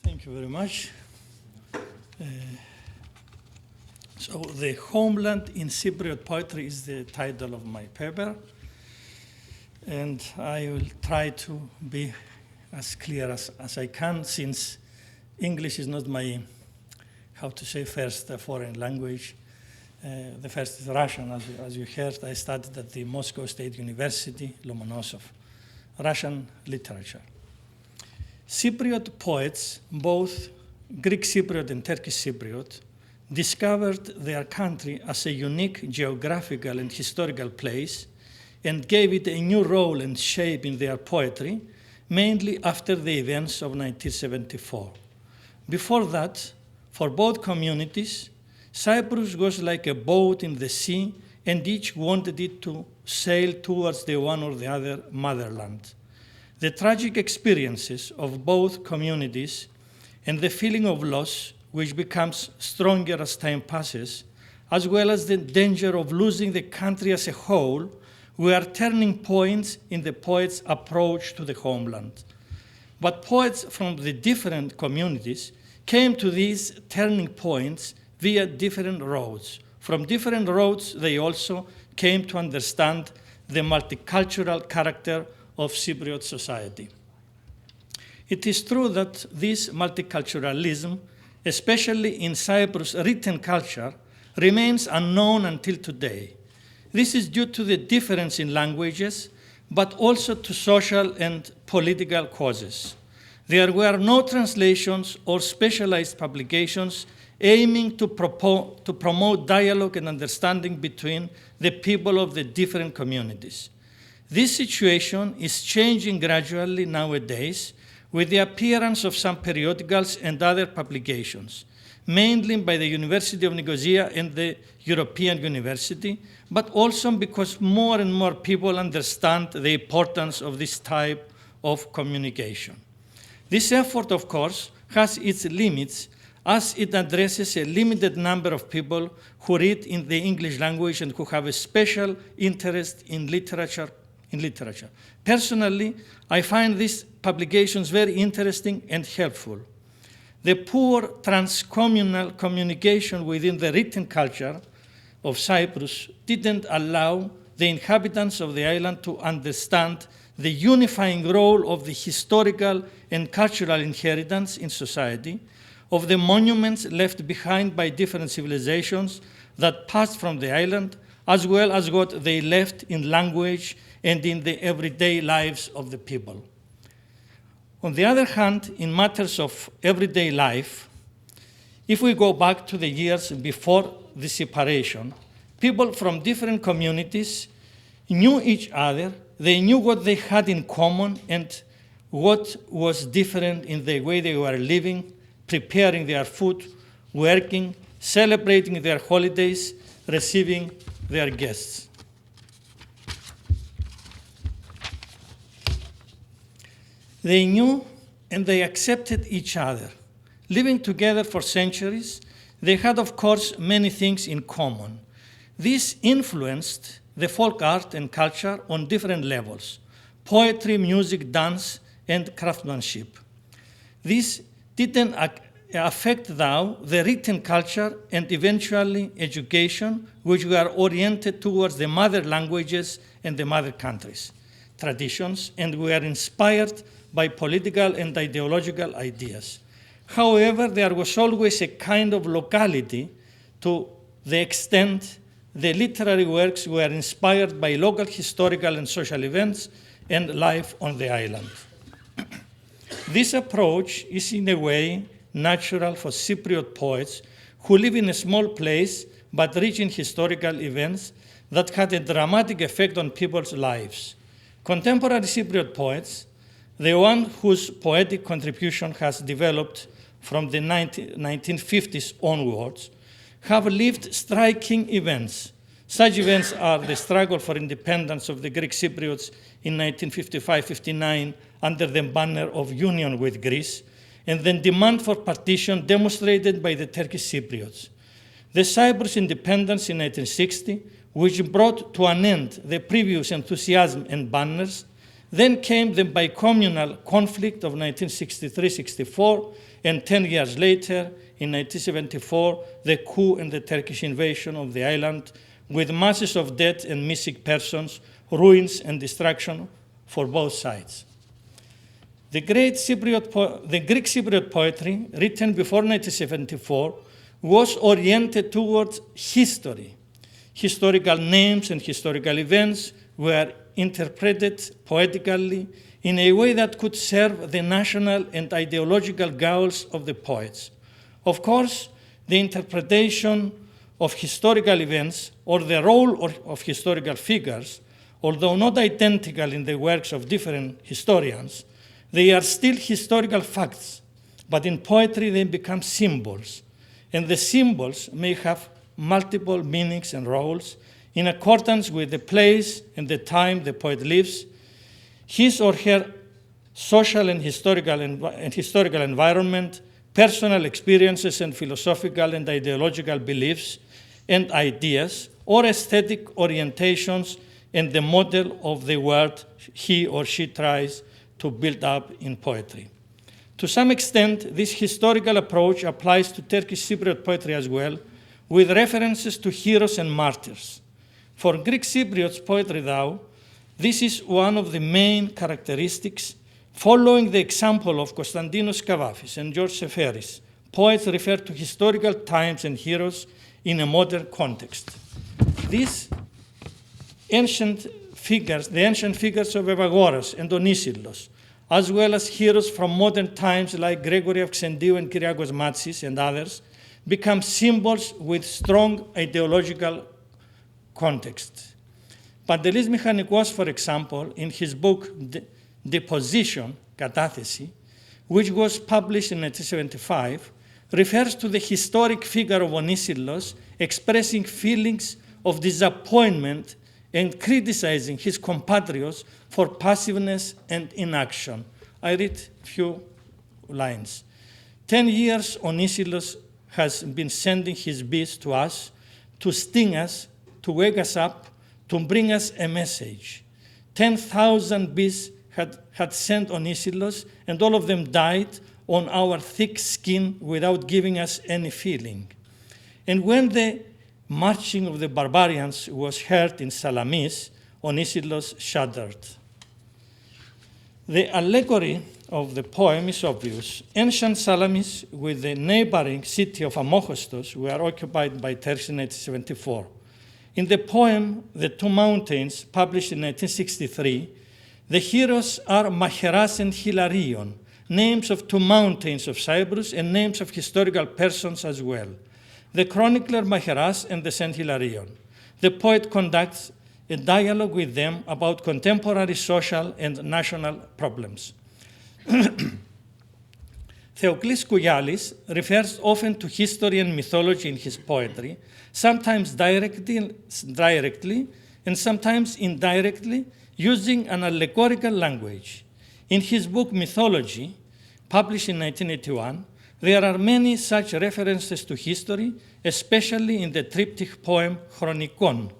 Thank you very much. So the Homeland in Cypriot poetry is the title of my paper, and I will try to be as clear as I can, since English is not my, first foreign language. The first is Russian, as you heard. I studied at the Moscow State University, Lomonosov, Russian literature. Cypriot poets, both Greek Cypriot and Turkish Cypriot, discovered their country as a unique geographical and historical place and gave it a new role and shape in their poetry, mainly after the events of 1974. Before that, for both communities, Cyprus was like a boat in the sea, and each wanted it to sail towards the one or the other motherland. The tragic experiences of both communities and the feeling of loss, which becomes stronger as time passes, as well as the danger of losing the country as a whole, were turning points in the poets' approach to the homeland. But poets from the different communities came to these turning points via different roads. From different roads, they also came to understand the multicultural character of Cypriot society. It is true that this multiculturalism, especially in Cyprus' written culture, remains unknown until today. This is due to the difference in languages, but also to social and political causes. There were no translations or specialized publications aiming to promote dialogue and understanding between the people of the different communities. This situation is changing gradually nowadays with the appearance of some periodicals and other publications, mainly by the University of Nicosia and the European University, but also because more and more people understand the importance of this type of communication. This effort, of course, has its limits, as it addresses a limited number of people who read in the English language and who have a special interest in literature. Personally, I find these publications very interesting and helpful. The poor transcommunal communication within the written culture of Cyprus didn't allow the inhabitants of the island to understand the unifying role of the historical and cultural inheritance in society, of the monuments left behind by different civilizations that passed from the island, as well as what they left in language and in the everyday lives of the people. On the other hand, in matters of everyday life, if we go back to the years before the separation, people from different communities knew each other, they knew what they had in common and what was different in the way they were living, preparing their food, working, celebrating their holidays, receiving their guests. They knew and they accepted each other. Living together for centuries, they had, of course, many things in common. This influenced the folk art and culture on different levels: poetry, music, dance, and craftsmanship. This didn't affect, though, the written culture and eventually education, which were oriented towards the mother languages and the mother countries' traditions, and were inspired by political and ideological ideas. However, there was always a kind of locality to the extent the literary works were inspired by local historical and social events and life on the island. This approach is in a way natural for Cypriot poets who live in a small place but rich in historical events that had a dramatic effect on people's lives. Contemporary Cypriot poets, the one whose poetic contribution has developed from the 1950s onwards, have lived striking events. Such events are the struggle for independence of the Greek Cypriots in 1955-59 under the banner of union with Greece, and the demand for partition demonstrated by the Turkish Cypriots. The Cyprus independence in 1960, which brought to an end the previous enthusiasm and banners, Then came the bicommunal conflict of 1963-64, and 10 years later, in 1974, the coup and the Turkish invasion of the island, with masses of dead and missing persons, ruins and destruction for both sides. The Greek Cypriot poetry, written before 1974, was oriented towards history. Historical names and historical events were interpreted poetically in a way that could serve the national and ideological goals of the poets. Of course, the interpretation of historical events or the role of historical figures, although not identical in the works of different historians, they are still historical facts, but in poetry they become symbols, and the symbols may have multiple meanings and roles in accordance with the place and the time the poet lives, his or her social and historical environment, personal experiences and philosophical and ideological beliefs and ideas, or aesthetic orientations and the model of the world he or she tries to build up in poetry. To some extent, this historical approach applies to Turkish Cypriot poetry as well, with references to heroes and martyrs. For Greek Cypriot poetry, though, this is one of the main characteristics. Following the example of Konstantinos Kavafis and George Seferis, poets refer to historical times and heroes in a modern context. These ancient figures, the ancient figures of Evagoras and Onisillos, as well as heroes from modern times like Gregory of Xendiou and Kyriakos Matsis and others, become symbols with strong ideological context. Pantelis Mechanikos, for example, in his book Deposition, Katάθεση, which was published in 1975, refers to the historic figure of Onisillos expressing feelings of disappointment and criticizing his compatriots for passiveness and inaction. I read a few lines. 10 years Onisillos has been sending his bees to us, to sting us, to wake us up, to bring us a message. 10,000 bees had sent Onisillos, and all of them died on our thick skin without giving us any feeling. And when the marching of the barbarians was heard in Salamis, Onisillos shuddered. The allegory of the poem is obvious. Ancient Salamis, with the neighboring city of Amochostos, were occupied by Turks in 1974. In the poem, The Two Mountains, published in 1963, the heroes are Macheras and Hilarion, names of two mountains of Cyprus and names of historical persons as well. The chronicler Macheras and the Saint Hilarion. The poet conducts a dialogue with them about contemporary social and national problems. Theoklis Kougialis refers often to history and mythology in his poetry, sometimes directly and sometimes indirectly, using an allegorical language. In his book Mythology, published in 1981, there are many such references to history, especially in the triptych poem Chronikon.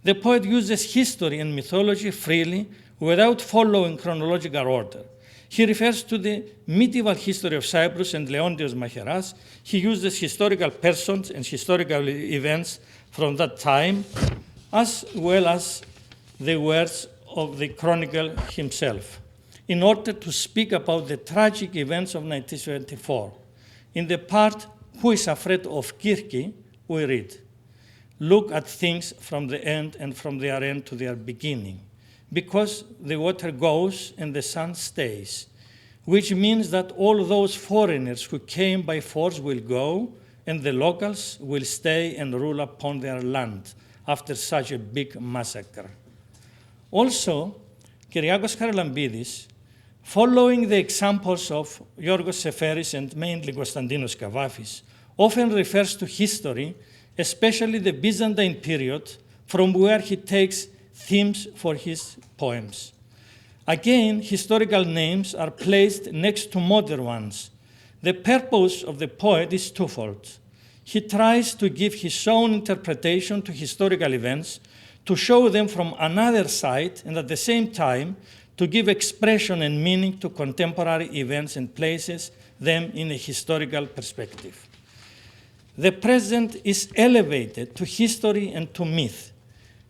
The poet uses history and mythology freely without following chronological order. He refers to the medieval history of Cyprus and Leontios Macheras. He uses historical persons and historical events from that time, as well as the words of the chronicle himself, in order to speak about the tragic events of 1974. In the part, Who is Afraid of Kirki, we read, look at things from the end and from their end to their beginning, because the water goes and the sun stays, which means that all those foreigners who came by force will go, and the locals will stay and rule upon their land after such a big massacre. Also, Kyriakos Charalambidis, following the examples of Giorgos Seferis and mainly Konstantinos Kavafis, often refers to history, especially the Byzantine period, from where he takes themes for his poems. Again, historical names are placed next to modern ones. The purpose of the poet is twofold. He tries to give his own interpretation to historical events, to show them from another side, and at the same time, to give expression and meaning to contemporary events and places them in a historical perspective. The present is elevated to history and to myth.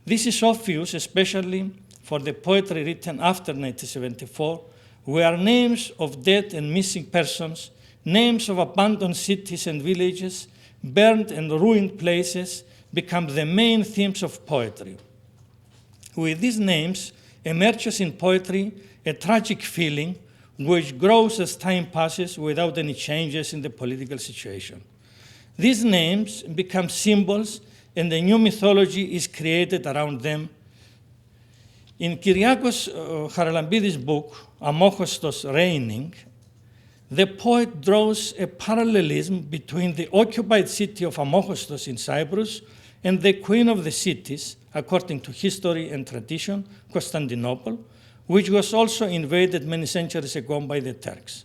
This is obvious, especially for the poetry written after 1974, where names of dead and missing persons, names of abandoned cities and villages, burned and ruined places become the main themes of poetry. With these names emerges in poetry a tragic feeling which grows as time passes without any changes in the political situation. These names become symbols and a new mythology is created around them. In Kyriakos Haralambidis' book, Amokostos Reigning, the poet draws a parallelism between the occupied city of Amokostos in Cyprus and the queen of the cities, according to history and tradition, Constantinople, which was also invaded many centuries ago by the Turks.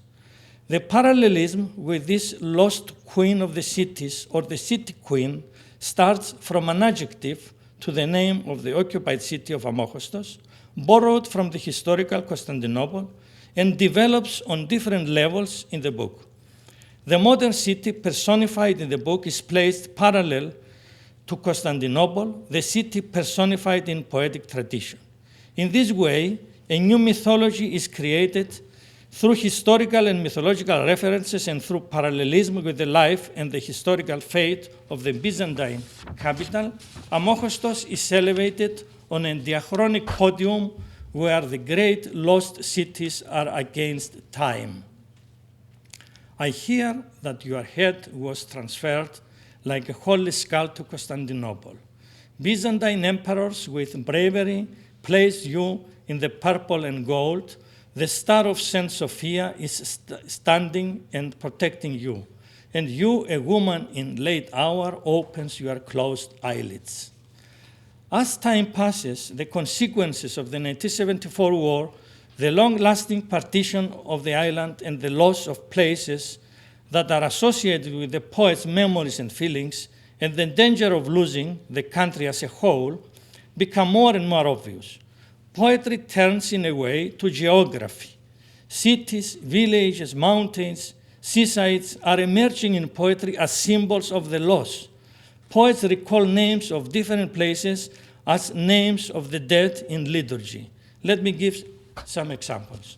The parallelism with this lost queen of the cities, or the city queen, starts from an adjective to the name of the occupied city of Amokostos, borrowed from the historical Constantinople, and develops on different levels in the book. The modern city personified in the book is placed parallel to Constantinople, the city personified in poetic tradition. In this way, a new mythology is created through historical and mythological references and through parallelism with the life and the historical fate of the Byzantine capital. Amokostos is elevated on a diachronic podium where the great lost cities are against time. I hear that your head was transferred like a holy skull to Constantinople. Byzantine emperors with bravery placed you in the purple and gold. The star of Saint Sophia is standing and protecting you. And you, a woman in late hour, opens your closed eyelids. As time passes, the consequences of the 1974 war, the long-lasting partition of the island and the loss of places that are associated with the poet's memories and feelings, and the danger of losing the country as a whole, become more and more obvious. Poetry turns in a way to geography. Cities, villages, mountains, seasides are emerging in poetry as symbols of the loss. Poets recall names of different places as names of the dead in liturgy. Let me give some examples.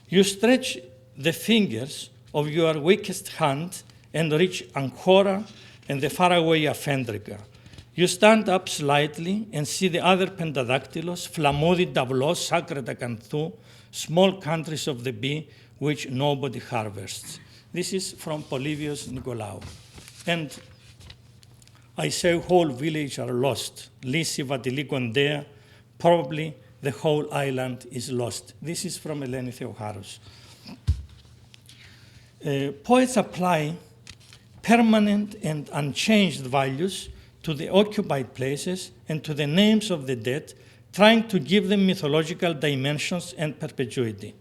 You stretch the fingers of your weakest hand and reach Ancora and the faraway Afendrica. You stand up slightly and see the other Pentadactylos, Flamoudi, Davlos, Sakrata, Canthou, small countries of the bee which nobody harvests. This is from Polybios Nicolaou. And I say whole village are lost. Lysi, Vatili, Kondea, probably the whole island is lost. This is from Eleni Theocharous. Poets apply permanent and unchanged values to the occupied places and to the names of the dead, trying to give them mythological dimensions and perpetuity.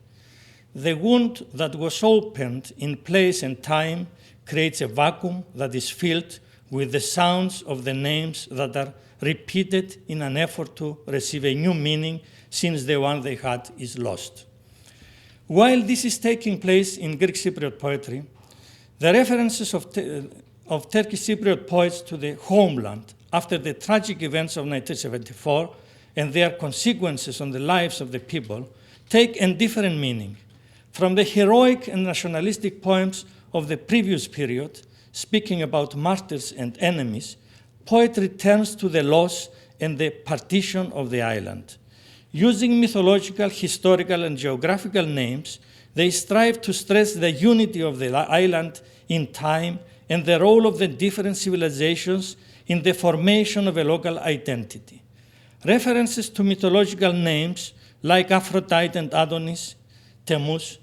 The wound that was opened in place and time creates a vacuum that is filled with the sounds of the names that are repeated in an effort to receive a new meaning since the one they had is lost. While this is taking place in Greek Cypriot poetry, the references of Turkish Cypriot poets to the homeland after the tragic events of 1974 and their consequences on the lives of the people take a different meaning. From the heroic and nationalistic poems of the previous period, speaking about martyrs and enemies, poetry turns to the loss and the partition of the island. Using mythological, historical, and geographical names, they strive to stress the unity of the island in time and the role of the different civilizations in the formation of a local identity. References to mythological names like Aphrodite and Adonis, Temmuz,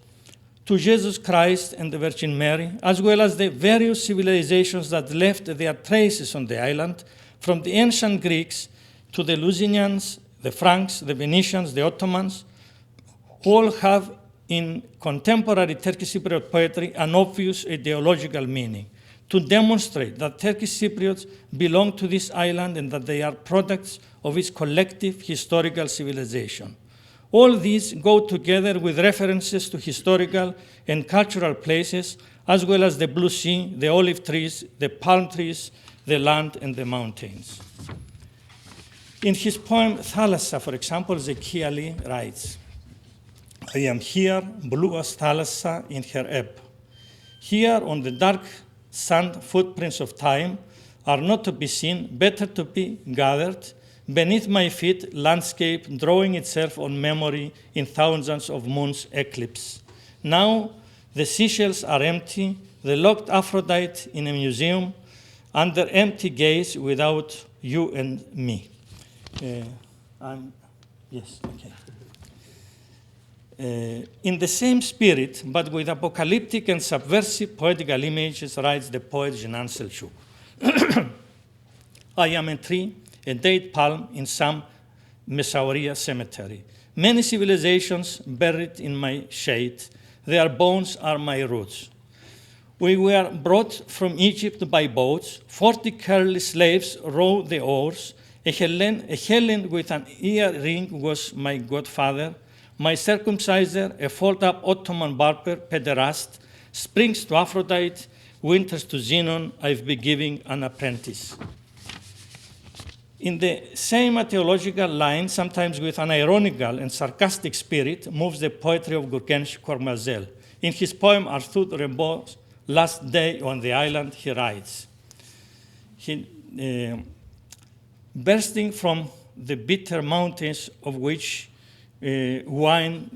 to Jesus Christ and the Virgin Mary, as well as the various civilizations that left their traces on the island, from the ancient Greeks to the Lusitanians, the Franks, the Venetians, the Ottomans, all have in contemporary Turkish Cypriot poetry an obvious ideological meaning, to demonstrate that Turkish Cypriots belong to this island and that they are products of its collective historical civilization. All these go together with references to historical and cultural places, as well as the blue sea, the olive trees, the palm trees, the land, and the mountains. In his poem Thalassa, for example, Zekiali writes, I am here, blue as Thalassa in her ebb. Here on the dark sand footprints of time are not to be seen, better to be gathered. Beneath my feet, landscape drawing itself on memory in thousands of moons' eclipse. Now, the seashells are empty, the locked Aphrodite in a museum, under empty gaze without you and me. Yes, okay. In the same spirit, but with apocalyptic and subversive poetical images, writes the poet Jinan Selçuk. I am a tree, a date palm in some Messauria cemetery. Many civilizations buried in my shade, their bones are my roots. We were brought from Egypt by boats, 40 curly slaves rowed the oars, a Hellen with an earring was my godfather, my circumciser, a fold-up Ottoman barber, pederast, springs to Aphrodite, winters to Xenon, I've been giving an apprentice. In the same theological line, sometimes with an ironical and sarcastic spirit, moves the poetry of Gurgensh Kormazel. In his poem Arthur Rimbaud's Last Day on the Island, he writes, bursting from the bitter mountains of which wine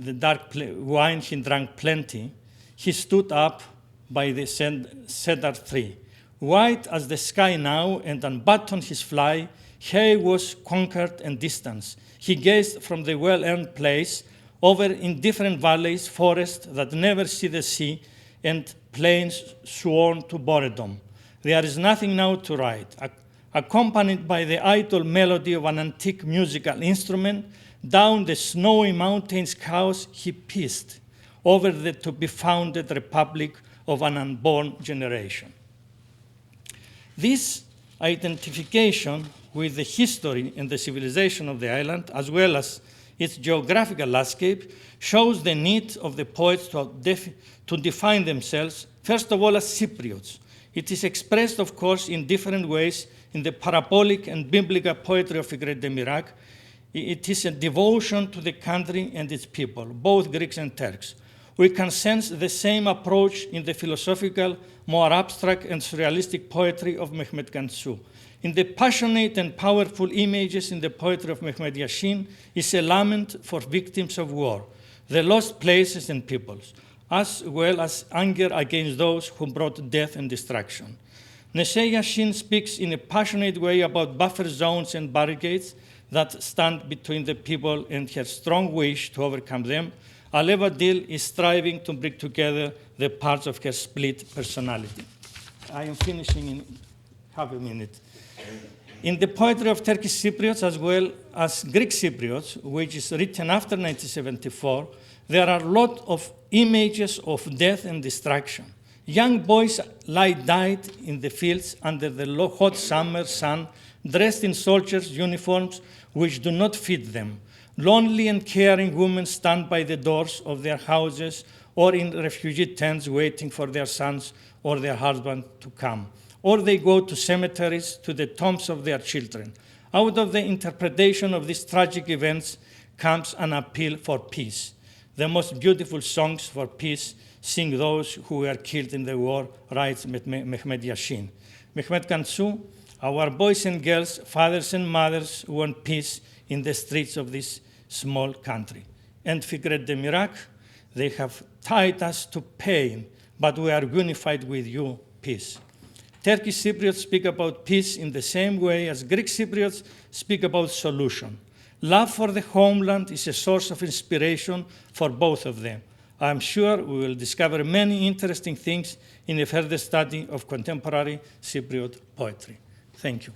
he drank plenty, he stood up by the cedar tree. White as the sky now, and unbuttoned his fly, he was conquered and distanced. He gazed from the well-earned place over indifferent valleys, forests that never see the sea, and plains sworn to boredom. There is nothing now to write. Accompanied by the idle melody of an antique musical instrument, down the snowy mountains cows he pissed over the to-be-founded republic of an unborn generation. This identification with the history and the civilization of the island, as well as its geographical landscape, shows the need of the poets to define themselves, first of all, as Cypriots. It is expressed, of course, in different ways in the parabolic and biblical poetry of Cypriot de Mirac. It is a devotion to the country and its people, both Greeks and Turks. We can sense the same approach in the philosophical, more abstract and surrealistic poetry of Mehmet Gansu. In the passionate and powerful images in the poetry of Mehmet Yashin is a lament for victims of war, the lost places and peoples, as well as anger against those who brought death and destruction. Neseh Yashin speaks in a passionate way about buffer zones and barricades that stand between the people and her strong wish to overcome them. Alev Adil is striving to bring together the parts of her split personality. I am finishing in half a minute. In the poetry of Turkish Cypriots as well as Greek Cypriots, which is written after 1974, there are a lot of images of death and destruction. Young boys lie dead in the fields under the hot summer sun, dressed in soldiers' uniforms which do not fit them. Lonely and caring women stand by the doors of their houses or in refugee tents waiting for their sons or their husband to come. Or they go to cemeteries, to the tombs of their children. Out of the interpretation of these tragic events comes an appeal for peace. The most beautiful songs for peace sing those who were killed in the war, writes Mehmet Yashin. Mehmet Gansu, our boys and girls, fathers and mothers want peace in the streets of this small country. And Cypriot de Mirac, they have tied us to pain, but we are unified with you, peace. Turkish Cypriots speak about peace in the same way as Greek Cypriots speak about solution. Love for the homeland is a source of inspiration for both of them. I am sure we will discover many interesting things in a further study of contemporary Cypriot poetry. Thank you.